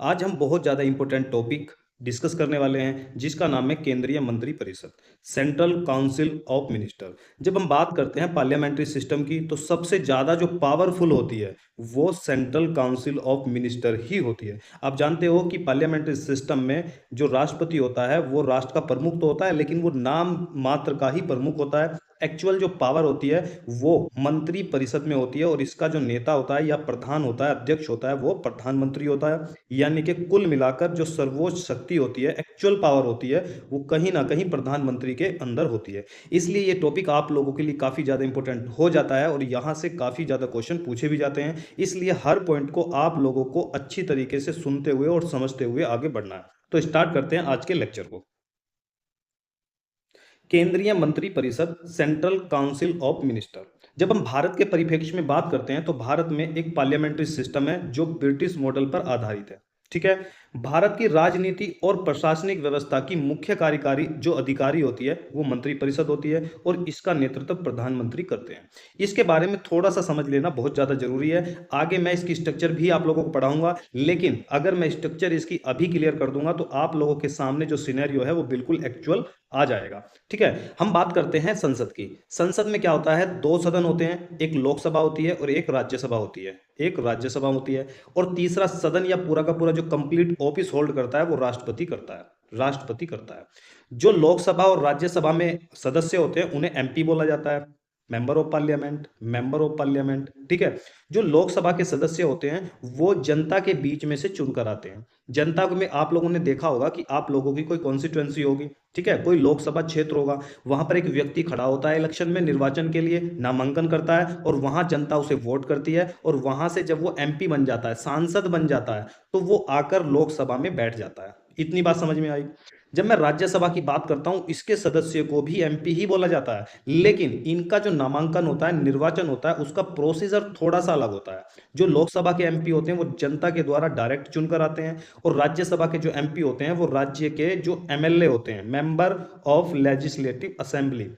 आज हम बहुत ज़्यादा इम्पोर्टेंट टॉपिक डिस्कस करने वाले हैं जिसका नाम है केंद्रीय मंत्री परिषद, सेंट्रल काउंसिल ऑफ मिनिस्टर। जब हम बात करते हैं पार्लियामेंट्री सिस्टम की तो सबसे ज़्यादा जो पावरफुल होती है वो सेंट्रल काउंसिल ऑफ मिनिस्टर ही होती है। आप जानते हो कि पार्लियामेंट्री सिस्टम में जो राष्ट्रपति होता है वो राष्ट्र का प्रमुख तो होता है, लेकिन वो नाम मात्र का ही प्रमुख होता है। एक्चुअल जो पावर होती है वो मंत्री परिषद में होती है और इसका जो नेता होता है या प्रधान होता है, अध्यक्ष होता है, वो प्रधानमंत्री होता है। यानी कि कुल मिलाकर जो सर्वोच्च शक्ति होती है, एक्चुअल पावर होती है, वो कहीं ना कहीं प्रधानमंत्री के अंदर होती है। इसलिए ये टॉपिक आप लोगों के लिए काफी ज्यादा इंपॉर्टेंट हो जाता है और यहाँ से काफी ज्यादा क्वेश्चन पूछे भी जाते हैं। इसलिए हर पॉइंट को आप लोगों को अच्छी तरीके से सुनते हुए और समझते हुए आगे बढ़ना है। तो स्टार्ट करते हैं आज के लेक्चर को। केंद्रीय मंत्री परिषद, सेंट्रल काउंसिल ऑफ मिनिस्टर। जब हम भारत के परिप्रेक्ष्य में बात करते हैं तो भारत में एक पार्लियामेंट्री सिस्टम है जो ब्रिटिश मॉडल पर आधारित है। ठीक है। भारत की राजनीति और प्रशासनिक व्यवस्था की मुख्य कार्यकारी जो अधिकारी होती है वो मंत्री परिषद होती है और इसका नेतृत्व प्रधानमंत्री करते हैं। इसके बारे में थोड़ा सा समझ लेना बहुत ज्यादा जरूरी है। आगे मैं इसकी स्ट्रक्चर भी आप लोगों को पढ़ाऊंगा, लेकिन अगर मैं स्ट्रक्चर इसकी अभी क्लियर कर दूंगा तो आप लोगों के सामने जो सिनेरियो है वो बिल्कुल एक्चुअल आ जाएगा। ठीक है। हम बात करते हैं संसद की। संसद में क्या होता है, दो सदन होते हैं, एक लोकसभा होती है और एक राज्यसभा होती है। एक राज्यसभा होती है और तीसरा सदन या पूरा का पूरा जो कंप्लीट ऑफिस होल्ड करता है वो राष्ट्रपति करता है। राष्ट्रपति करता है। जो लोकसभा और राज्यसभा में सदस्य होते हैं उन्हें एमपी बोला जाता है, member of parliament. Member of parliament, ठीक है। जो लोकसभा के सदस्य होते हैं वो जनता के बीच में से चुनकर आते हैं। जनता में आप लोगों ने देखा होगा कि आप लोगों की कोई कॉन्स्टिट्यूएंसी होगी, ठीक है, कोई लोकसभा क्षेत्र होगा, वहां पर एक व्यक्ति खड़ा होता है इलेक्शन में, निर्वाचन के लिए नामांकन करता है और वहां जनता उसे वोट करती है और वहां से जब वो एमपी बन जाता है, सांसद बन जाता है, तो वो आकर लोकसभा में बैठ जाता है। इतनी बात समझ में आई। जब मैं राज्यसभा की बात करता हूं इसके सदस्य को भी एमपी ही बोला जाता है, लेकिन इनका जो नामांकन होता है, निर्वाचन होता है, उसका प्रोसीजर थोड़ा सा अलग होता है। जो लोकसभा के एमपी होते हैं वो जनता के द्वारा डायरेक्ट चुनकर आते हैं और राज्यसभा के जो एमपी होते हैं वो राज्य के जो एमएलए होते हैं, मेंबर ऑफ लेजिस्लेटिव असेंबली,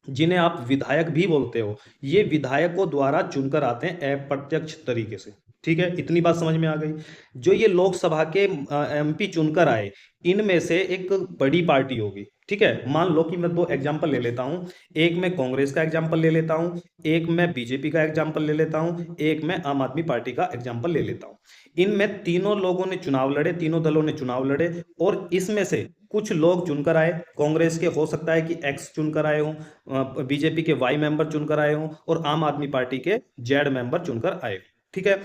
जिन्हें आप विधायक भी बोलते हो, ये विधायकों द्वारा चुनकर आते हैं अप्रत्यक्ष तरीके से। ठीक है, इतनी बात समझ में आ गई। जो ये लोकसभा के एमपी चुनकर आए, इनमें से एक बड़ी पार्टी होगी। ठीक है, मान लो कि मैं दो एग्जांपल ले लेता हूं, एक मैं कांग्रेस का एग्जांपल ले लेता हूं, एक मैं बीजेपी का एग्जांपल ले लेता हूं, एक मैं आम आदमी पार्टी का एग्जांपल ले लेता हूं। इनमें तीनों लोगों ने चुनाव लड़े, तीनों दलों ने चुनाव लड़े और इसमें से कुछ लोग चुनकर आए। कांग्रेस के हो सकता है कि एक्स चुनकर आए हों, बीजेपी के वाई मेंबर चुनकर आए हों और आम आदमी पार्टी के जेड मेंबर चुनकर आए। ठीक है।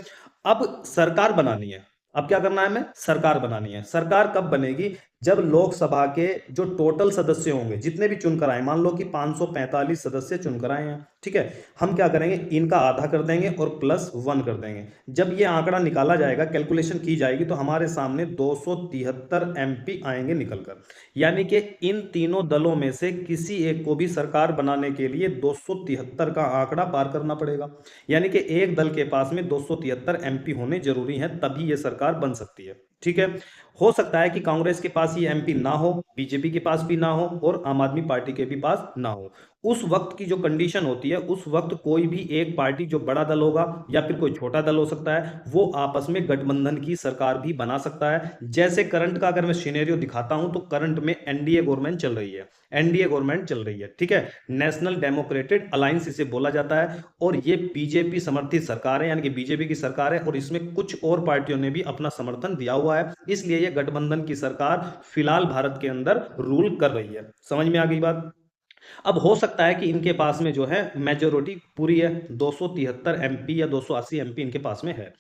अब सरकार बनानी है। अब क्या करना है, हमें सरकार बनानी है। सरकार कब बनेगी, जब लोकसभा के जो टोटल सदस्य होंगे, जितने भी चुनकर आए, मान लो कि 545 सदस्य चुनकर आए हैं, ठीक है, हम क्या करेंगे, इनका आधा कर देंगे और +1 कर देंगे। जब ये आंकड़ा निकाला जाएगा, कैलकुलेशन की जाएगी, तो हमारे सामने 273 एमपी आएंगे निकलकर। यानी कि इन तीनों दलों में से किसी एक को भी सरकार बनाने के लिए 273 का आंकड़ा पार करना पड़ेगा। यानी कि एक दल के पास में 273 एमपी होने जरूरी हैं, तभी ये सरकार बन सकती है। ठीक है। हो सकता है कि कांग्रेस के पास ये एमपी ना हो, बीजेपी के पास भी ना हो और आम आदमी पार्टी के भी पास ना हो। उस वक्त की जो कंडीशन होती है, उस वक्त कोई भी एक पार्टी, जो बड़ा दल होगा या फिर कोई छोटा दल हो सकता है, वो आपस में गठबंधन की सरकार भी बना सकता है। जैसे करंट का अगर मैं सिनेरियो दिखाता हूं तो करंट में एनडीए गवर्नमेंट चल रही है। एनडीए गवर्नमेंट चल रही है, ठीक है, नेशनल डेमोक्रेटिक अलायंस इसे बोला जाता है और ये बीजेपी समर्थित सरकार है, यानी कि बीजेपी की सरकार है और इसमें कुछ और पार्टियों ने भी अपना समर्थन दिया हुआ है। इसलिए ये गठबंधन की सरकार फिलहाल भारत के अंदर रूल कर रही है। समझ में आ गई बात। अब हो सकता है कि इनके पास में जो है मेजोरिटी पूरी है, 273 एमपी या 280 एमपी इनके पास में है।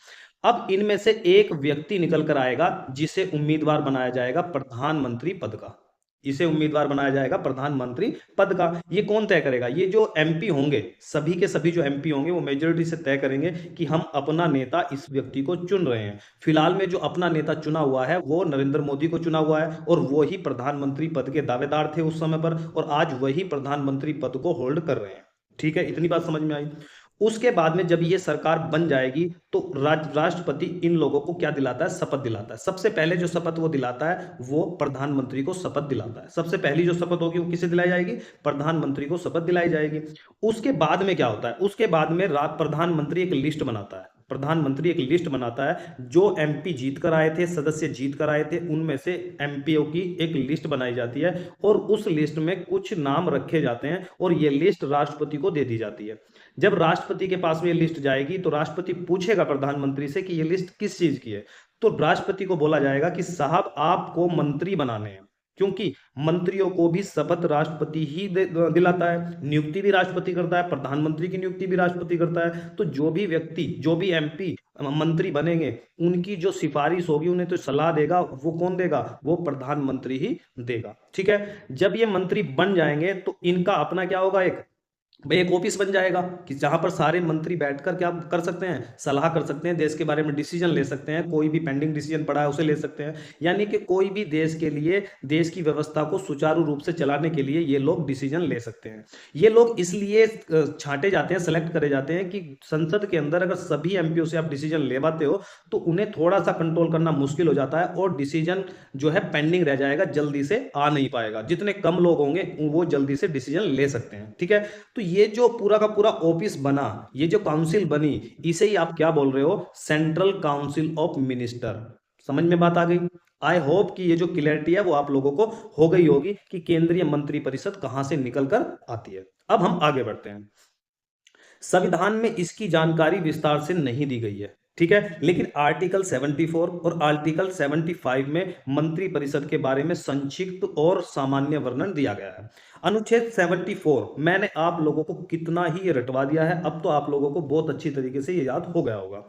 अब इनमें से एक व्यक्ति निकल कर आएगा जिसे उम्मीदवार बनाया जाएगा प्रधानमंत्री पद का। इसे उम्मीदवार बनाया जाएगा प्रधानमंत्री पद का। ये कौन तय करेगा, ये जो एमपी होंगे, सभी के सभी जो एमपी होंगे वो मेजोरिटी से तय करेंगे कि हम अपना नेता इस व्यक्ति को चुन रहे हैं। फिलहाल में जो अपना नेता चुना हुआ है वो नरेंद्र मोदी को चुना हुआ है और वो ही प्रधानमंत्री पद के दावेदार थे उस समय पर और आज वही प्रधानमंत्री पद को होल्ड कर रहे हैं। ठीक है, इतनी बात समझ में आई। उसके बाद में जब ये सरकार बन जाएगी तो राष्ट्रपति इन लोगों को क्या दिलाता है, शपथ दिलाता है। सबसे पहले जो शपथ वो दिलाता है वो प्रधानमंत्री को शपथ दिलाता है। सबसे पहली जो शपथ होगी वो किसे दिलाई जाएगी, प्रधानमंत्री को शपथ दिलाई जाएगी। उसके बाद में क्या होता है, उसके बाद में प्रधानमंत्री एक लिस्ट बनाता है। प्रधानमंत्री एक लिस्ट बनाता है, जो एमपी जीत कर आए थे, सदस्य जीत कर आए थे, उनमें से एमपीओ की एक लिस्ट बनाई जाती है और उस लिस्ट में कुछ नाम रखे जाते हैं और ये लिस्ट राष्ट्रपति को दे दी जाती है। जब राष्ट्रपति के पास में ये लिस्ट जाएगी तो राष्ट्रपति पूछेगा प्रधानमंत्री से कि ये लिस्ट किस चीज की है, तो राष्ट्रपति को बोला जाएगा कि साहब आपको मंत्री बनाने हैं, क्योंकि मंत्रियों को भी शपथ राष्ट्रपति ही दिलाता है, नियुक्ति भी राष्ट्रपति करता है, प्रधानमंत्री की नियुक्ति भी राष्ट्रपति करता है। तो जो भी व्यक्ति, जो भी एमपी मंत्री बनेंगे, उनकी जो सिफारिश होगी, उन्हें तो सलाह देगा, वो कौन देगा? वो प्रधानमंत्री ही देगा। ठीक है, जब ये मंत्री बन जाएंगे तो इनका अपना क्या होगा, एक ऑफिस बन जाएगा कि जहां पर सारे मंत्री बैठकर क्या कर सकते हैं, सलाह कर सकते हैं, देश के बारे में डिसीजन ले सकते हैं, कोई भी पेंडिंग डिसीजन पड़ा है उसे ले सकते हैं। यानी कि कोई भी देश के लिए, देश की व्यवस्था को सुचारू रूप से चलाने के लिए ये लोग डिसीजन ले सकते हैं। ये लोग इसलिए छांटे जाते हैं, सेलेक्ट करे जाते हैं कि संसद के अंदर अगर सभी एमपीओ से आप डिसीजन ले पाते हो तो उन्हें थोड़ा सा कंट्रोल करना मुश्किल हो जाता है और डिसीजन जो है पेंडिंग रह जाएगा, जल्दी से आ नहीं पाएगा। जितने कम लोग होंगे वो जल्दी से डिसीजन ले सकते हैं। ठीक है, तो ये जो पूरा का पूरा ऑफिस बना, ये जो काउंसिल बनी, इसे ही आप क्या बोल रहे हो? Central council of minister. समझ में बात आ गई? आई होप कि ये जो क्लियरिटी है वो आप लोगों को हो गई होगी कि केंद्रीय मंत्रिपरिषद कहां से निकल कर आती है। अब हम आगे बढ़ते हैं। संविधान में इसकी जानकारी विस्तार से नहीं दी गई है, ठीक है, लेकिन आर्टिकल 74 और आर्टिकल 75 में मंत्रिपरिषद के बारे में संक्षिप्त और सामान्य वर्णन दिया गया है। अनुच्छेद 74 मैंने आप लोगों को कितना ही रटवा दिया है, अब तो आप लोगों को बहुत अच्छी तरीके से ये याद हो गया होगा।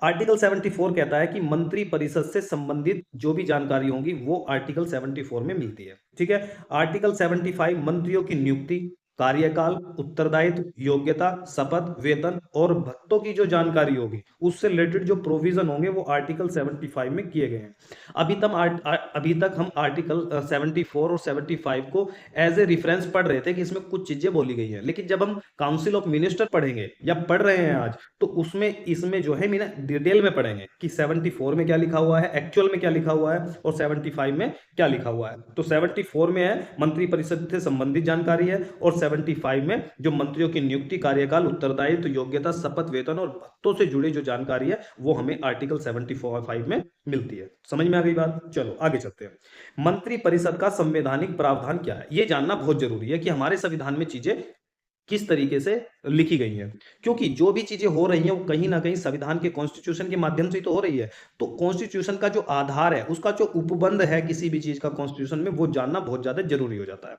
आर्टिकल 74 कहता है कि मंत्रिपरिषद से संबंधित जो भी जानकारी होगी वो आर्टिकल 74 में मिलती है। ठीक है, आर्टिकल 75 मंत्रियों की नियुक्ति, कार्यकाल, उत्तरदायित्व, योग्यता, शपथ, वेतन और भत्तों की जो जानकारी होगी उससे रिलेटेड जो प्रोविजन होंगे वो आर्टिकल 75 में किए गए हैं। अभी तक हम आर्टिकल 74 और 75 को एज ए रेफरेंस पढ़ रहे थे कि इसमें कुछ चीजें बोली गई हैं, लेकिन जब हम काउंसिल ऑफ मिनिस्टर पढ़ेंगे या पढ़ रहे हैं आज, तो उसमें इसमें जो है डिटेल में पढ़ेंगे कि 74 में क्या लिखा हुआ है, एक्चुअल में क्या लिखा हुआ है और 75 में क्या लिखा हुआ है। तो 74 में है मंत्रिपरिषद से संबंधित जानकारी है और 75 में जो मंत्रियों की नियुक्ति, कार्यकाल, उत्तरदायित्व, योग्यता, शपथ, वेतन और भत्तों से जुड़ी जो जानकारी है वो हमें आर्टिकल 75 में मिलती है। समझ में आ गई बात? चलो आगे चलते हैं। मंत्रिपरिषद का संवैधानिक प्रावधान क्या है, ये जानना बहुत जरूरी है कि हमारे संविधान में चीजें किस तरीके से लिखी गई हैं, क्योंकि जो भी चीजें हो रही हैं वो कहीं ना कहीं संविधान के, कॉन्स्टिट्यूशन के माध्यम से ही तो हो रही है। तो कॉन्स्टिट्यूशन का जो आधार है, उसका जो उपबंध है किसी भी चीज का कॉन्स्टिट्यूशन में, वो जानना बहुत ज्यादा जरूरी हो जाता है।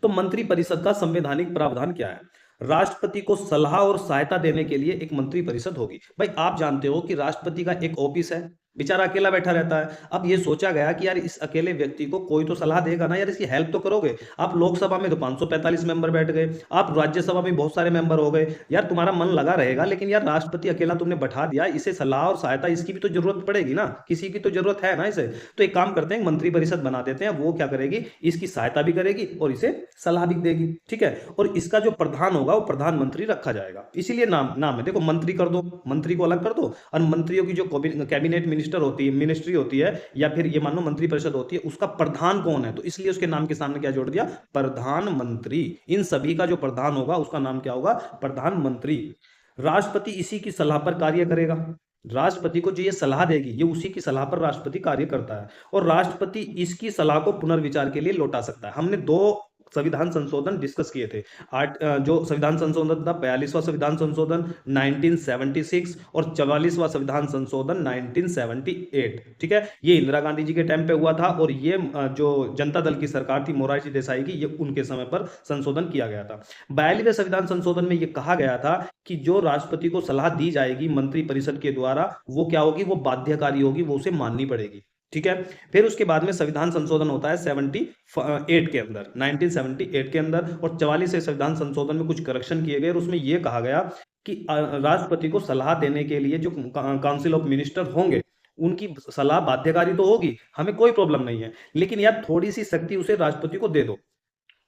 तो मंत्रिपरिषद का संवैधानिक प्रावधान क्या है? राष्ट्रपति को सलाह और सहायता देने के लिए एक मंत्रिपरिषद होगी। भाई आप जानते हो कि राष्ट्रपति का एक ऑफिस है, बेचारा अकेला बैठा रहता है। अब ये सोचा गया कि यार इस अकेले व्यक्ति को कोई तो सलाह देगा ना, यार इसकी हेल्प तो करोगे। आप लोकसभा में तो 545 मेंबर बैठ गए, आप राज्यसभा में बहुत सारे मेंबर हो गए, यार तुम्हारा मन लगा रहेगा, लेकिन यार राष्ट्रपति अकेला तुमने बैठा दिया, इसे सलाह और सहायता इसकी भी तो जरूरत पड़ेगी ना, किसी की तो जरूरत है ना इसे। तो एक काम करते हैं, मंत्रिपरिषद बना देते हैं, वो क्या करेगी, इसकी सहायता भी करेगी और इसे सलाह भी देगी। ठीक है, और इसका जो प्रधान होगा वो प्रधानमंत्री रखा जाएगा, इसीलिए नाम नाम है। देखो मंत्री कर दो, मंत्री को अलग कर दो, और मंत्रियों की जो कैबिनेट मिनिस्टर होती है, मिनिस्ट्री होती है, या फिर ये मान लो मंत्रिपरिषद होती है, उसका प्रधान कौन है, तो इसलिए उसके नाम के सामने क्या जोड़ दिया, प्रधानमंत्री। इन सभी का जो प्रधान होगा उसका नाम क्या होगा, प्रधानमंत्री। राष्ट्रपति इसी की सलाह पर कार्य करेगा। राष्ट्रपति को जो ये सलाह देगी, ये उसी की सलाह पर राष्ट्रपति कार्य करता है, और राष्ट्रपति इसकी सलाह को पुनर्विचार के लिए लौटा सकता है। हमने दो संविधान संशोधन डिस्कस किए थे। जो संविधान संशोधन था, 42वां संविधान संशोधन 1976 और 44वां संविधान संशोधन 1978। ठीक है, ये इंदिरा गांधी जी के टाइम पे हुआ था, और ये जो जनता दल की सरकार थी मोरारजी देसाई की, ये उनके समय पर संशोधन किया गया था। 42वें संविधान संशोधन में ये कहा गया था कि जो राष्ट्रपति को सलाह दी जाएगी मंत्रिपरिषद के द्वारा, वो क्या होगी, वो बाध्यकारी होगी, वो उसे माननी पड़ेगी। ठीक है, फिर उसके बाद में संविधान संशोधन होता है 78 के अंदर, 1978 के अंदर, और 44वें संविधान संशोधन में कुछ करेक्शन किए गए, और उसमें यह कहा गया कि राष्ट्रपति को सलाह देने के लिए जो काउंसिल ऑफ मिनिस्टर होंगे, उनकी सलाह बाध्यकारी तो होगी, हमें कोई प्रॉब्लम नहीं है, लेकिन यार थोड़ी सी शक्ति उसे राष्ट्रपति को दे दो।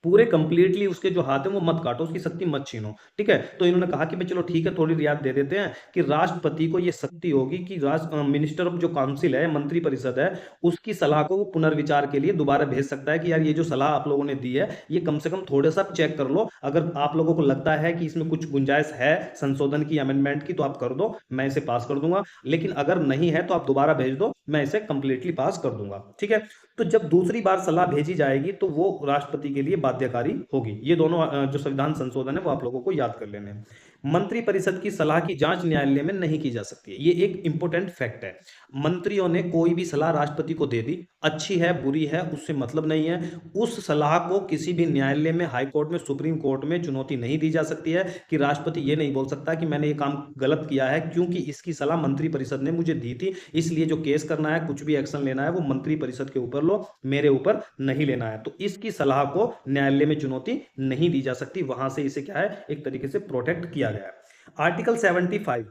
पूरे कंप्लीटली उसके जो हाथ है वो मत काटो, उसकी शक्ति मत छीनो। ठीक है, तो इन्होंने कहा कि भाई चलो ठीक है, थोड़ी रियायत दे देते हैं कि राष्ट्रपति को ये शक्ति होगी कि मिनिस्टर ऑफ जो काउंसिल है, मंत्री परिषद है, उसकी सलाह को वो पुनर्विचार के लिए दोबारा भेज सकता है कि यार ये जो सलाह आप लोगों ने दी है ये कम से कम थोड़ा सा चेक कर लो, अगर आप लोगों को लगता है कि इसमें कुछ गुंजाइश है संशोधन की, अमेंडमेंट की, तो आप कर दो, मैं इसे पास कर दूंगा, लेकिन अगर नहीं है तो आप दोबारा भेज दो, मैं इसे कंप्लीटली पास कर दूंगा। ठीक है, तो जब दूसरी बार सलाह भेजी जाएगी तो वो राष्ट्रपति के लिए बाध्यकारी होगी। ये दोनों जो संविधान संशोधन है वो आप लोगों को याद कर लेने हैं। मंत्रिपरिषद की सलाह की जांच न्यायालय में नहीं की जा सकती है, ये एक इंपॉर्टेंट फैक्ट है। मंत्रियों ने कोई भी सलाह राष्ट्रपति को दे दी, अच्छी है बुरी है उससे मतलब नहीं है, उस सलाह को किसी भी न्यायालय में, हाई कोर्ट में, सुप्रीम कोर्ट में चुनौती नहीं दी जा सकती है कि राष्ट्रपति ये नहीं बोल सकता कि मैंने ये काम गलत किया है क्योंकि इसकी सलाह मंत्रिपरिषद ने मुझे दी थी, इसलिए जो केस करना है, कुछ भी एक्शन लेना है वो मंत्रिपरिषद के ऊपर लो, मेरे ऊपर नहीं लेना है। तो इसकी सलाह को न्यायालय में चुनौती नहीं दी जा सकती, वहां से इसे क्या है एक तरीके से प्रोटेक्ट किया गया है। आर्टिकल 75,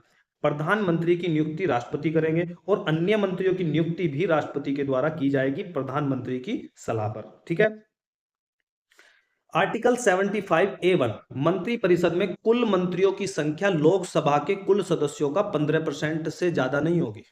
प्रधानमंत्री की नियुक्ति राष्ट्रपति करेंगे और अन्य मंत्रियों की नियुक्ति भी राष्ट्रपति के द्वारा की जाएगी प्रधानमंत्री की सलाह पर। ठीक है, आर्टिकल 75A1, मंत्रिपरिषद में कुल मंत्रियों की संख्या लोकसभा के कुल सदस्यों का 15% से ज्यादा नहीं होगी।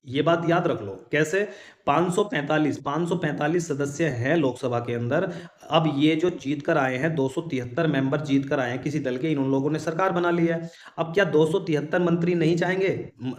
ये बात याद रख लो। कैसे? 545 सदस्य हैं लोकसभा के अंदर। अब ये जो जीत कर आए हैं, 273 मेंबर जीत कर आए हैं किसी दल के, इन लोगों ने सरकार बना ली है। अब क्या 273 मंत्री नहीं चाहेंगे,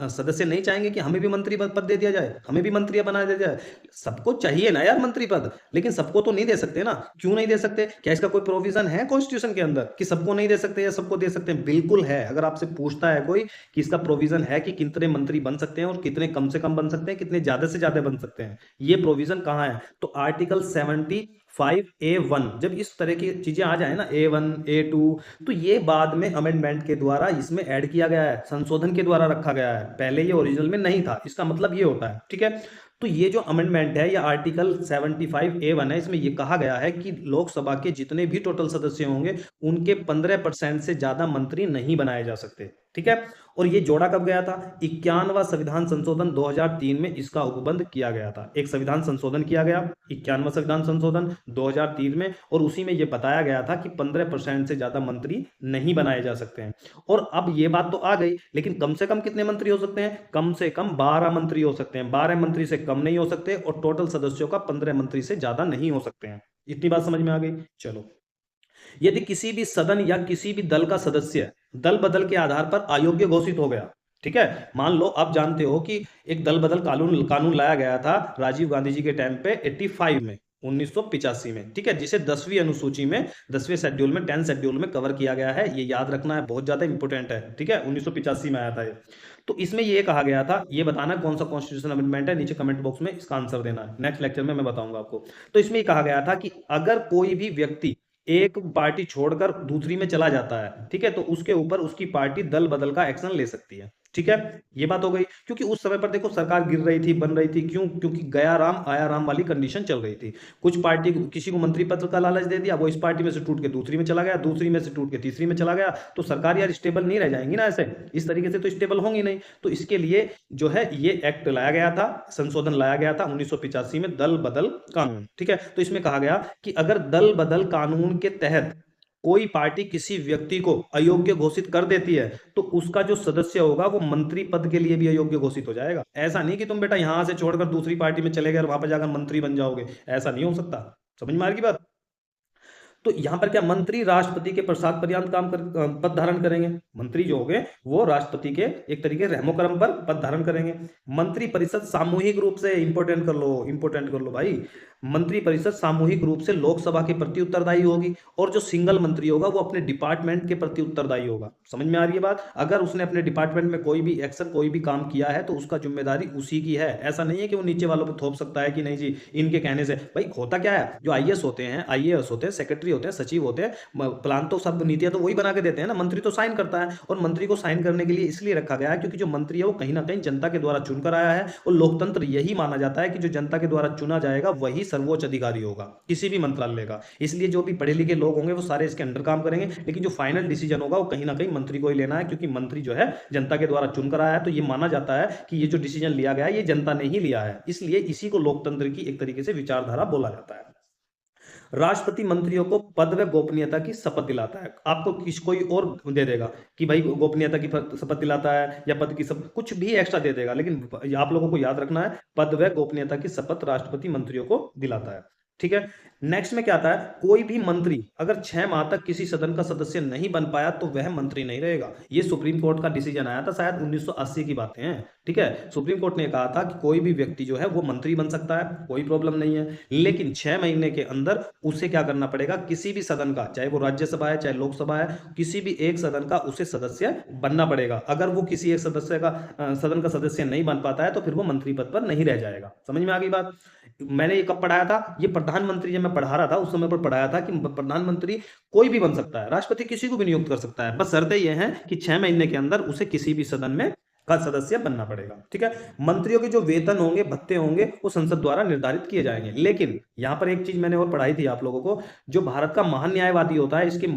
सदस्य नहीं चाहेंगे कि हमें भी मंत्री पद दे दिया जाए, हमें भी मंत्री बना दिया जाए? सबको चाहिए ना यार मंत्री पद, लेकिन सबको तो नहीं दे सकते ना। क्यों नहीं दे सकते? क्या इसका कोई प्रोविजन है कॉन्स्टिट्यूशन के अंदर कि सबको नहीं दे सकते या सबको दे सकते हैं? बिल्कुल है। अगर आपसे पूछता है कोई कि इसका प्रोविजन है कि कितने मंत्री बन सकते हैं और कितने कम से कम बन सकते हैं, कितने ज्यादा से ज्यादा बन सकते हैं, ये प्रोविजन कहाँ है? तो आर्टिकल 75A1, जब इस तरह की चीजें आ जाए ना, A1 A2, तो ये बाद में अमेंडमेंट के द्वारा इसमें ऐड किया गया है, संशोधन के द्वारा रखा गया है, पहले ये ओरिजिनल में नहीं था। इसका मतलब ये होता है। ठीक है, तो ये जो अमेंडमेंट है, ये आर्टिकल 75A1 है, इसमें ये कहा गया है कि लोकसभा के जितने भी टोटल सदस्य होंगे उनके 15% से ज्यादा मंत्री नहीं बनाए जा सकते। ठीक है, और ये जोड़ा कब गया था? 51वां संविधान संशोधन 2003 में इसका उपबंध किया गया था। एक संविधान संशोधन किया गया, 51वां संविधान संशोधन 2003 में, और उसी में ये बताया गया था कि 15% से ज्यादा मंत्री नहीं बनाए जा सकते हैं। और अब ये बात तो आ गई, लेकिन कम से कम कितने मंत्री हो सकते हैं? कम से कम 12 मंत्री हो सकते हैं। 12 मंत्री से कम नहीं हो सकते और टोटल सदस्यों का 15 मंत्री से ज्यादा नहीं हो सकते हैं। इतनी बात समझ में आ गई? चलो, यदि किसी भी सदन या किसी भी दल का सदस्य दल बदल के आधार पर अयोग्य घोषित हो गया, ठीक है, मान लो आप जानते हो कि एक दल बदल कानून कानून लाया गया था राजीव गांधी जी के टाइम पे 85 में, 1985 में, ठीक है, जिसे 10वीं अनुसूची में, 10वें शेड्यूल में, 10 शेड्यूल में कवर किया गया है। ये याद रखना है, बहुत ज्यादा इंपॉर्टेंट है। ठीक है, 1985 में आया था ये। तो इसमें ये कहा गया था, ये बताना कौन सा कॉन्स्टिट्यूशन अमेंडमेंट है, नीचे कमेंट बॉक्स में इसका आंसर देना है, नेक्स्ट लेक्चर में मैं बताऊंगा आपको। तो इसमें ये कहा गया था कि अगर कोई भी व्यक्ति एक पार्टी छोड़कर दूसरी में चला जाता है, ठीक है, तो उसके ऊपर उसकी पार्टी दल बदल का एक्शन ले सकती है। ठीक है, ये बात हो गई। क्योंकि उस समय पर देखो सरकार गिर रही थी, बन रही थी, क्यों? क्योंकि गया राम आया राम वाली कंडीशन चल रही थी। कुछ पार्टी किसी को मंत्री पद का लालच दे दिया, वो इस पार्टी में से टूट के दूसरी में चला गया, दूसरी में से टूट के तीसरी में चला गया, तो सरकार यार स्टेबल नहीं रह जाएंगी ना, ऐसे इस तरीके से तो स्टेबल होंगी नहीं। तो इसके लिए जो है ये एक्ट लाया गया था, संशोधन लाया गया था 1985 में, दल बदल कानून। ठीक है, तो इसमें कहा गया कि अगर दल बदल कानून के तहत कोई पार्टी किसी व्यक्ति को अयोग्य घोषित कर देती है तो उसका जो सदस्य होगा वो मंत्री पद के लिए भी अयोग्य घोषित हो जाएगा। ऐसा नहीं कि तुम बेटा यहां से छोड़कर दूसरी पार्टी में चले गए और वहां पर जाकर मंत्री बन जाओगे, ऐसा नहीं हो सकता। समझ में आ रही बात? तो यहां पर क्या मंत्री राष्ट्रपति के प्रसाद पर्यंत पद धारण करेंगे। मंत्री जो होंगे वो राष्ट्रपति के एक तरीके रहमो करम पर पद धारण करेंगे। मंत्री परिषद सामूहिक रूप से, इंपोर्टेंट कर लो, इंपोर्टेंट कर लो भाई, मंत्री परिषद सामूहिक रूप से लोकसभा के प्रति उत्तरदायी होगी और जो सिंगल मंत्री होगा वो अपने डिपार्टमेंट के प्रति उत्तरदायी होगा। समझ में आ रही है बात? अगर उसने अपने डिपार्टमेंट में कोई भी एक्शन, कोई भी काम किया है तो उसका जिम्मेदारी उसी की है। ऐसा नहीं है कि वो नीचे वालों पे थोप सकता है कि नहीं जी इनके कहने से। भाई होता क्या है, जो आईएएस होते हैं, आईएएस होते हैं, सेक्रेटरी होते हैं, सचिव होते हैं, प्लान तो सब, नीतियां तो वही बना के देते हैं ना, मंत्री तो साइन करता है। और मंत्री को साइन करने के लिए इसलिए रखा गया है क्योंकि जो मंत्री है वो कहीं ना कहीं जनता के द्वारा चुनकर आया है और लोकतंत्र यही माना जाता है कि जो जनता के द्वारा चुना जाएगा वही सर्वोच्च अधिकारी होगा किसी भी मंत्रालय का। इसलिए जो भी पढ़े लिखे लोग होंगे वो सारे इसके अंडर काम करेंगे, लेकिन जो फाइनल डिसीजन होगा वो कहीं ना कहीं मंत्री को ही लेना है, क्योंकि मंत्री जो है जनता के द्वारा चुनकर आया है। तो ये माना जाता है कि ये जो डिसीजन लिया गया है ये जनता ने ही लिया है, इसलिए इसी को लोकतंत्र की एक तरीके से विचारधारा बोला जाता है। राष्ट्रपति मंत्रियों को पद व गोपनीयता की शपथ दिलाता है। आपको किस कोई और दे देगा कि भाई गोपनीयता की शपथ दिलाता है या पद की शपथ, कुछ भी एक्स्ट्रा दे देगा, लेकिन आप लोगों को याद रखना है पद व गोपनीयता की शपथ राष्ट्रपति मंत्रियों को दिलाता है। ठीक है। नेक्स्ट में क्या आता है, कोई भी मंत्री अगर 6 माह तक किसी सदन का सदस्य नहीं बन पाया तो वह मंत्री नहीं रहेगा। ये सुप्रीम कोर्ट का डिसीजन आया था, शायद 1980 की बातें हैं। ठीक है। सुप्रीम कोर्ट ने कहा था कि कोई भी व्यक्ति जो है वो मंत्री बन सकता है, कोई प्रॉब्लम नहीं है, लेकिन 6 महीने के अंदर उसे क्या करना पड़ेगा, किसी भी सदन का, चाहे वो राज्यसभा है चाहे लोकसभा है, किसी भी एक सदन का उसे सदस्य बनना पड़ेगा। अगर वो किसी एक सदस्य का सदन का सदस्य नहीं बन पाता है तो फिर वो मंत्री पद पर नहीं रह जाएगा। समझ में आ गई बात। मैंने ये कब पढ़ाया था, ये प्रधानमंत्री जब मैं पढ़ा रहा था उस समय पर पढ़ाया था कि प्रधानमंत्री कोई भी बन सकता है, राष्ट्रपति किसी को भी नियुक्त कर सकता है, बस शर्तें ये हैं कि 6 महीने के अंदर उसे किसी भी सदन में का सदस्य बनना पड़ेगा। ठीक है। मंत्रियों के जो वेतन होंगे, भत्ते होंगे, वो संसद द्वारा निर्धारित किए जाएंगे। लेकिन यहां पर एक चीज मैंने और पढ़ाई थी आप लोगों को, जो भारत का महान न्यायवादी होता है इसके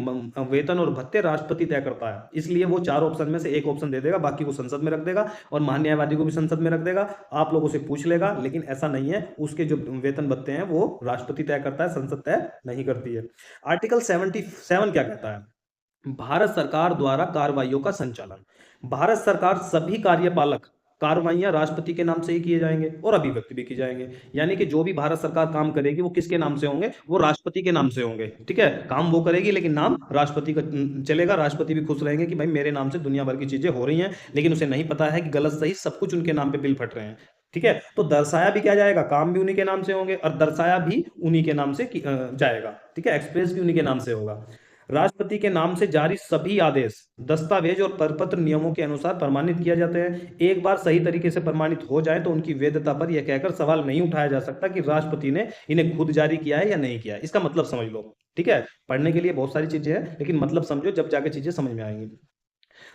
वेतन और भत्ते राष्ट्रपति तय करता है, इसलिए वो 4 ऑप्शन में से एक ऑप्शन दे देगा, बाकी को संसद में रख देगा और महान न्यायवादी को भी संसद में रख देगा। आप लोगों से पूछ लेगा, लेकिन ऐसा नहीं है, उसके जो वेतन भत्ते हैं वो राष्ट्रपति तय करता है, संसद तय नहीं करती है। आर्टिकल 77 क्या कहता है, भारत सरकार द्वारा कार्रवाइयों का संचालन। भारत सरकार सभी कार्यपालक कार्रवाइयां राष्ट्रपति के नाम से ही किए जाएंगे और अभिव्यक्ति भी की जाएंगे। यानी कि जो भी भारत सरकार काम करेगी वो किसके नाम से होंगे, वो राष्ट्रपति के नाम से होंगे। ठीक है। काम वो करेगी लेकिन नाम राष्ट्रपति का चलेगा। राष्ट्रपति भी खुश रहेंगे कि भाई मेरे नाम से दुनिया भर की चीजें हो रही हैं, लेकिन उसे नहीं पता है कि गलत सही सब कुछ उनके नाम पे बिल फट रहे हैं। ठीक है। तो दर्शाया भी क्या जाएगा, काम भी उन्हीं के नाम से होंगे और दर्शाया भी उन्हीं के नाम से जाएगा। ठीक है। एक्सप्रेस भी उन्हीं के नाम से होगा। राष्ट्रपति के नाम से जारी सभी आदेश, दस्तावेज और प्रपत्र नियमों के अनुसार प्रमाणित किया जाते हैं। एक बार सही तरीके से प्रमाणित हो जाए तो उनकी वैधता पर यह कहकर सवाल नहीं उठाया जा सकता कि राष्ट्रपति ने इन्हें खुद जारी किया है या नहीं किया है। इसका मतलब समझ लो। ठीक है। पढ़ने के लिए बहुत सारी चीजें हैं, लेकिन मतलब समझो, जब जाके चीजें समझ में आएंगी।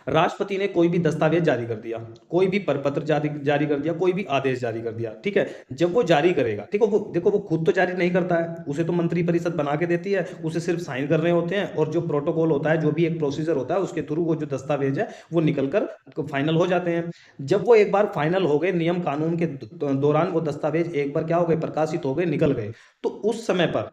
राष्ट्रपति ने कोई भी दस्तावेज जारी कर दिया, कोई भी प्रपत्र जारी कर दिया, कोई भी आदेश जारी कर दिया। ठीक है। जब वो जारी करेगा, ठीक है, वो देखो वो खुद तो जारी नहीं करता है, उसे तो मंत्रिपरिषद बना के देती है, उसे सिर्फ साइन करने होते हैं और जो प्रोटोकॉल होता है, जो भी एक प्रोसीजर होता है, उसके थ्रू वो जो दस्तावेज है वो निकल कर फाइनल हो जाते हैं। जब वो एक बार फाइनल हो गए, नियम कानून के दौरान वो दस्तावेज एक बार क्या हो गए, प्रकाशित हो गए, निकल गए, तो उस समय पर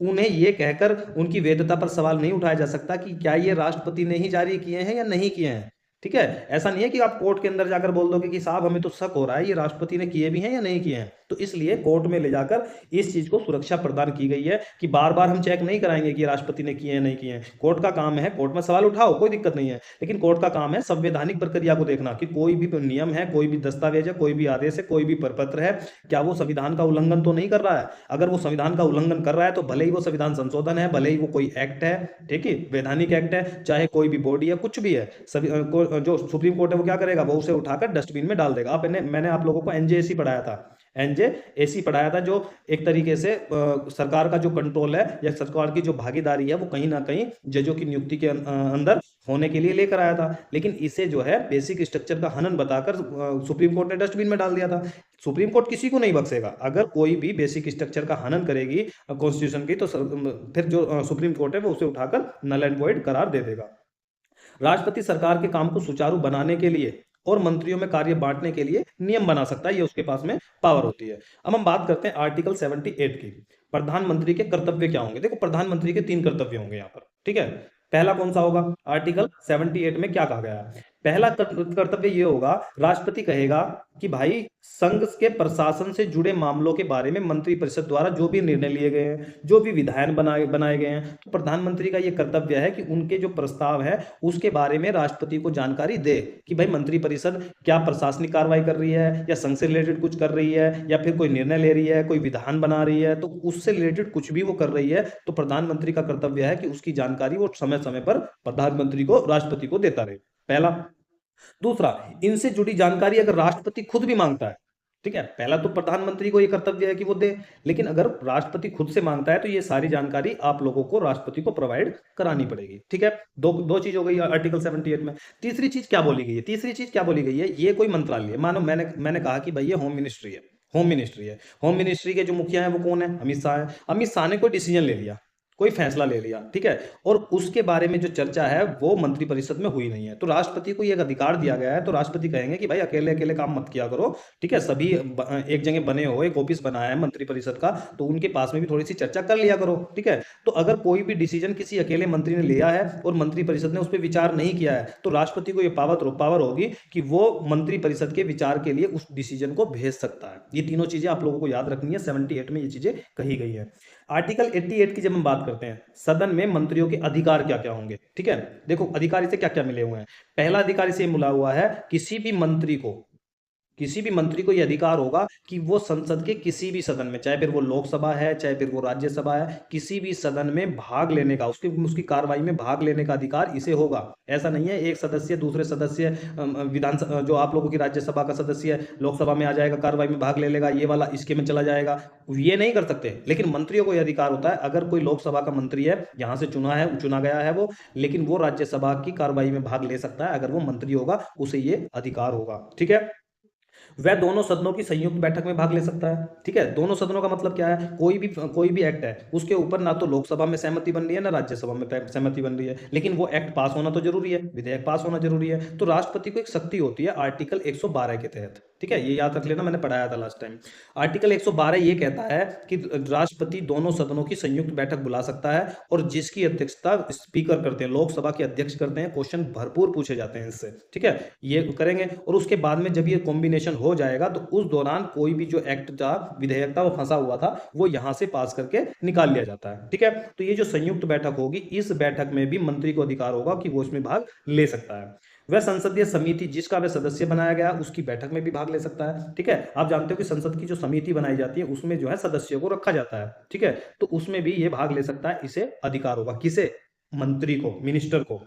उन्हें ये कहकर उनकी वैधता पर सवाल नहीं उठाया जा सकता कि क्या ये राष्ट्रपति ने ही जारी किए हैं या नहीं किए हैं। ठीक है। ऐसा नहीं है कि आप कोर्ट के अंदर जाकर बोल दोगे कि साहब हमें तो शक हो रहा है ये राष्ट्रपति ने किए भी हैं या नहीं किए हैं। तो इसलिए कोर्ट में ले जाकर इस चीज को सुरक्षा प्रदान की गई है कि बार बार हम चेक नहीं कराएंगे कि राष्ट्रपति ने किए हैं नहीं किए हैं। कोर्ट का काम है, कोर्ट में सवाल उठाओ, कोई दिक्कत नहीं है, लेकिन कोर्ट का काम है संवैधानिक प्रक्रिया को देखना कि कोई भी नियम है, कोई भी दस्तावेज है, कोई भी आदेश है, कोई भी प्रपत्र है, क्या वो संविधान का उल्लंघन तो नहीं कर रहा है। अगर वो संविधान का उल्लंघन कर रहा है तो भले ही वो संविधान संशोधन है, भले ही वो कोई एक्ट है, ठीक है, वैधानिक एक्ट है, चाहे कोई भी बॉडी है, कुछ भी है, जो सुप्रीम कोर्ट है वो क्या करेगा, वो उसे उठाकर डस्टबिन में डाल देगा। मैंने आप लोगों को एनजेएसी पढ़ाया था, एनजेएसी पढ़ाया था, जो एक तरीके से सरकार का जो कंट्रोल है या सरकार की जो भागीदारी है वो कहीं ना कहीं जजों की नियुक्ति के अंदर होने के लिए लेकर आया था। लेकिन इसे जो है बेसिक स्ट्रक्चर का हनन बताकर सुप्रीम कोर्ट ने डस्टबिन में डाल दिया था। सुप्रीम कोर्ट किसी को नहीं बख्शेगा, अगर कोई भी बेसिक स्ट्रक्चर का हनन करेगी कॉन्स्टिट्यूशन की, तो फिर जो सुप्रीम कोर्ट है वो उसे उठाकर नल एंड वॉइड करार दे देगा। राष्ट्रपति सरकार के काम को सुचारू बनाने के लिए और मंत्रियों में कार्य बांटने के लिए नियम बना सकता है, ये उसके पास में पावर होती है। अब हम बात करते हैं आर्टिकल 78 की। प्रधानमंत्री के कर्तव्य क्या होंगे। देखो प्रधानमंत्री के 3 कर्तव्य होंगे यहाँ पर। ठीक है। पहला कौन सा होगा, आर्टिकल 78 में क्या कहा गया है, पहला कर्तव्य ये होगा, राष्ट्रपति कहेगा कि भाई संघ के प्रशासन से जुड़े मामलों के बारे में मंत्रिपरिषद द्वारा जो भी निर्णय लिए गए हैं, जो भी विधायन बनाए गए हैं, तो प्रधानमंत्री का ये कर्तव्य है कि उनके जो प्रस्ताव है उसके बारे में राष्ट्रपति को जानकारी दे कि भाई मंत्रिपरिषद क्या प्रशासनिक कार्रवाई कर रही है या संघ से रिलेटेड कुछ कर रही है या फिर कोई निर्णय ले रही है, कोई विधान बना रही है, तो उससे रिलेटेड कुछ भी वो कर रही है तो प्रधानमंत्री का कर्तव्य है कि उसकी जानकारी वो समय समय पर प्रधानमंत्री को, राष्ट्रपति को देता रहे। पहला। दूसरा, इनसे जुड़ी जानकारी अगर राष्ट्रपति खुद भी मांगता है, ठीक है, पहला तो प्रधानमंत्री को यह कर्तव्य है कि वो दे, लेकिन अगर राष्ट्रपति खुद से मांगता है तो ये सारी जानकारी आप लोगों को राष्ट्रपति को प्रोवाइड करानी पड़ेगी। ठीक है। दो चीज हो गई आर्टिकल 78 में। तीसरी चीज क्या बोली गई है, तीसरी चीज क्या बोली गई है, ये कोई मंत्रालय है, मानो मैंने कहा कि भाई ये होम मिनिस्ट्री है, होम मिनिस्ट्री है, होम मिनिस्ट्री के जो मुखिया है वो कौन है, अमित शाह है। अमित शाह ने कोई डिसीजन ले लिया, कोई फैसला ले लिया, ठीक है, और उसके बारे में जो चर्चा है वो मंत्रिपरिषद में हुई नहीं है, तो राष्ट्रपति को ये अधिकार दिया गया है, तो राष्ट्रपति कहेंगे कि भाई अकेले अकेले काम मत किया करो, ठीक है, सभी एक जगह बने हो, एक ऑफिस बनाया है मंत्रिपरिषद का, तो उनके पास में भी थोड़ी सी चर्चा कर लिया करो, ठीक है। तो अगर कोई भी डिसीजन किसी अकेले मंत्री ने लिया है और मंत्रिपरिषद ने उस पर विचार नहीं किया है, तो राष्ट्रपति को ये पावर होगी कि वो मंत्रिपरिषद के विचार के लिए उस डिसीजन को भेज सकता है। ये तीनों चीजें आप लोगों को याद रखनी है, 78 में ये चीजें कही गई है। आर्टिकल 88 की जब हम बात करते हैं, सदन में मंत्रियों के अधिकार क्या क्या होंगे, ठीक है, देखो अधिकार इसे क्या क्या मिले हुए हैं। पहला अधिकार इसे मिला हुआ है, किसी भी मंत्री को यह अधिकार होगा कि वो संसद के किसी भी सदन में, चाहे फिर वो लोकसभा है चाहे फिर वो राज्यसभा है, किसी भी सदन में भाग लेने का, उसकी उसकी कार्रवाई में भाग लेने का अधिकार इसे होगा। ऐसा नहीं है एक सदस्य दूसरे सदस्य विधान जो आप लोगों की राज्यसभा का सदस्य है लोकसभा में आ जाएगा, कार्रवाई में भाग ले लेगा, ये वाला इसके में चला जाएगा, ये नहीं कर सकते। लेकिन मंत्रियों को यह अधिकार होता है, अगर कोई लोकसभा का मंत्री है, यहां से चुना गया है वो, लेकिन वो राज्यसभा की कार्रवाई में भाग ले सकता है, अगर वो मंत्री होगा उसे ये अधिकार होगा, ठीक है। वह दोनों सदनों की संयुक्त बैठक में भाग ले सकता है, ठीक है। दोनों सदनों का मतलब क्या है, कोई भी एक्ट है उसके ऊपर ना तो लोकसभा में सहमति बन रही है ना राज्यसभा में सहमति बन रही है, लेकिन वो एक्ट पास होना तो जरूरी है, विधेयक पास होना जरूरी है। तो राष्ट्रपति को एक शक्ति होती है आर्टिकल 112 के तहत, ठीक है, ये याद रख लेना, मैंने पढ़ाया था लास्ट टाइम। आर्टिकल 112 ये कहता है कि राष्ट्रपति दोनों सदनों की संयुक्त बैठक बुला सकता है और जिसकी अध्यक्षता स्पीकर करते हैं, लोकसभा के अध्यक्ष करते हैं, क्वेश्चन भरपूर पूछे जाते हैं इससे, ठीक है, ये करेंगे। और उसके बाद में जब ये कॉम्बिनेशन हो जाएगा तो उस दौरान कोई भी जो एक्ट था, विधेयक था, वो फंसा हुआ था, वो यहां से पास करके निकाल लिया जाता है, ठीक है। तो ये जो संयुक्त बैठक होगी, इस बैठक में भी मंत्री को अधिकार होगा कि वो इसमें भाग ले सकता है। वह संसदीय समिति जिसका वह सदस्य बनाया गया उसकी बैठक में भी भाग ले सकता है, ठीक है। आप जानते हो कि संसद की जो समिति बनाई जाती है उसमें जो है सदस्यों को रखा जाता है, ठीक है, तो उसमें भी ये भाग ले सकता है, इसे अधिकार होगा, किसे, मंत्री को, मिनिस्टर को।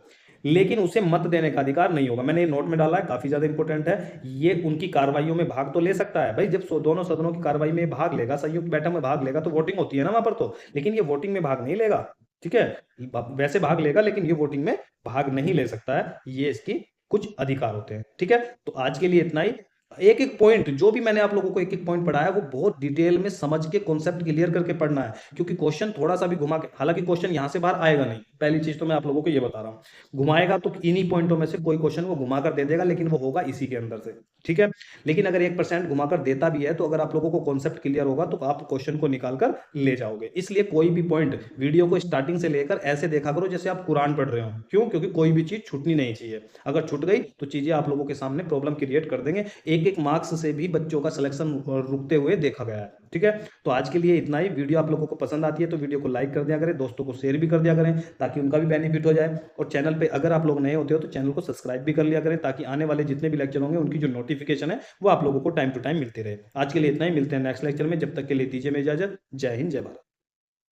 लेकिन उसे मत देने का अधिकार नहीं होगा, मैंने ये नोट में डाला है, काफी ज्यादा इंपॉर्टेंट है। ये उनकी कार्रवाइयों में भाग तो ले सकता है भाई, जब दोनों सदनों की कार्रवाई में भाग लेगा, संयुक्त बैठक में भाग लेगा, तो वोटिंग होती है ना वहां पर, तो लेकिन ये वोटिंग में भाग नहीं लेगा, ठीक है, वैसे भाग लेगा लेकिन ये वोटिंग में भाग नहीं ले सकता है, ये इसकी कुछ अधिकार होते हैं, ठीक है। तो आज के लिए इतना ही। एक एक पॉइंट जो भी मैंने आप लोगों को एक एक पॉइंट पढ़ाया वो बहुत डिटेल में समझ के कॉन्सेप्ट क्लियर करके पढ़ना है, क्योंकि क्वेश्चन थोड़ा सा भी घुमा के, हालांकि क्वेश्चन यहां से बाहर आएगा नहीं, पहली चीज तो मैं आप लोगों को ये बता रहा हूं, घुमाएगा तो इन्हीं पॉइंटों में से कोई क्वेश्चन वो घुमा कर दे देगा, लेकिन वो होगा इसी के अंदर से, ठीक है। लेकिन अगर 1% घुमाकर देता भी है तो अगर आप लोगों को कॉन्सेप्ट क्लियर होगा तो आप क्वेश्चन को निकाल कर ले जाओगे। इसलिए कोई भी पॉइंट वीडियो को स्टार्टिंग से लेकर ऐसे देखा करो जैसे आप कुरान पढ़ रहे हो, क्यों, क्योंकि कोई भी चीज छूटनी नहीं चाहिए, अगर छूट गई तो चीजें आप लोगों के सामने प्रॉब्लम क्रिएट कर देंगे। एक एक मार्क्स से भी बच्चों का सिलेक्शन रुकते हुए देखा गया है, ठीक है। तो आज के लिए इतना ही। वीडियो आप लोगों को पसंद आती है तो वीडियो को लाइक कर दिया करें, दोस्तों को शेयर भी कर दिया करें ताकि उनका भी बेनिफिट हो जाए, और चैनल पे अगर आप लोग नए होते हो तो चैनल को सब्सक्राइब भी कर लिया करें ताकि आने वाले जितने भी लेक्चर होंगे उनकी जो नोटिफिकेशन है वो आप लोगों को टाइम टू टाइम मिलती रहे। आज के लिए इतना ही, मिलते हैं नेक्स्ट लेक्चर में, जब तक के लिए दीजिए मैं इजाजत। जय हिंद, जय भारत।